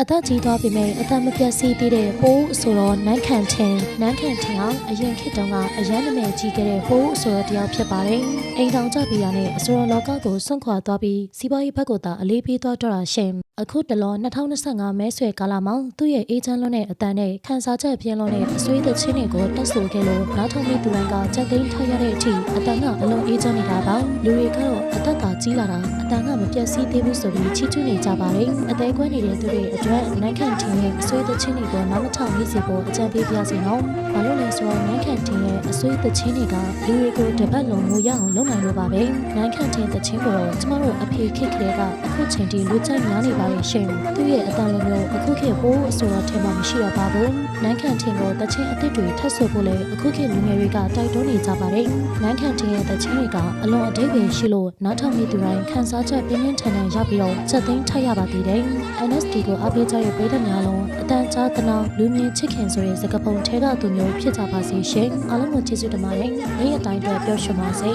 အသက်ကြီးသွားပြီမဲ့အသက်မပြတ်စီးသေးတဲ့ပိုးဆိုတော့နန်းခန့်ထင်အောင်အရင်ခေတ်တုန်းကအရန်နာမည်ကြီးခဲ့တဲ့ပိုးဆိုတော့တယောက်ဖြစ်ပါတယ်။အိမ်ထောင်ကြပြီးရတဲ့အဆိုတော်လောကကိုစွန့်ခွာသွားပြီးစီးပွားရေးဘက်ကိုသာအလေးပေးသွားတော့တာရှင်။အခုတလော2025မဲဆွဲကာလမှာသူ့ရဲ့အေဂျင့်လွန်းတဲ့အတန်းနဲ့ခန်းစားချက်ပြင်းလွန်းတဲ့အဆွေးသချင်းတွေကိုတက်ဆိုခဲ့လို့နောက်ထပ်မိသူတိုင်းကကြက်သိမ်းထားရတဲ့အထိအတန်းကအလုံးအေဂျင့်နေတာပါ။လူတွေကတော့အသက်ကကြီးလာတာအတန်းကမပြတ်စီးသေးဘူးဆိုပြီးချီးကျူးနေကြပါတယ်။အသေးကွဲနေတဲ့သူတွေအတွက်နိုင်ခန့်ထင်ရဲ့အဆွေးသချင်းတွေကိုနောက်မထောင်မိစေဖို့အကြံပေးပြစီနော်။ဘာလို့လဲဆိုတော့နိုင်ခန့်ထင်ရဲ့အဆွေးသချင်းတွေကလူတွေကိုတပတ်လုံးငိုရအောင်လုပ်နိုင်လို့ပါပဲ။နိုင်ခန့်ထင်သချင်းကိုကျမတို့အဖေခေတ်ကလေးကအခုချိန်ထိလူကြိုက်များနေပါရဲ့ရှင်။သူ့ရဲ့အတန်လိုမျိုးအခုခေတ်ပိုးဆိုတော့ထဲမှာမရှိတော့ပါဘူး။နိုင်ခန့်ထင်ကိုသချင်းအသစ်တွေထပ်ဆိုဖို့လည်းအခုခေတ်လူငယ်တွေကတိုက်တွန်းနေကြပါတယ်။နိုင်ခန့်ထင်ရဲ့သချင်းတွေကအလွန်အဓိပ္ပာယ်ရှိလို့နောက်ထပ်မိသူတိုင်းခန်းစားချက်ပြင်းပြင်းထန်ထန်ရောက်ပြီးတော့ချက်သိမ်းထပ်ရပါသေးတယ်။ NSD ကိုအားပေးကြတဲ့ပြည်သူများလုံးအတန်ကြားတနာလူမြင့်ချစ်ခင်ဆိုတဲ့စကားပုံထဲကသူမျိုးဖြစ်ကြပါစေရှင်အားလုံးကိုကျေးဇူးတင်ပါတယ်နေ့ရက်တိုင်းအတွက်ပျော်ရွှင်ပါစေ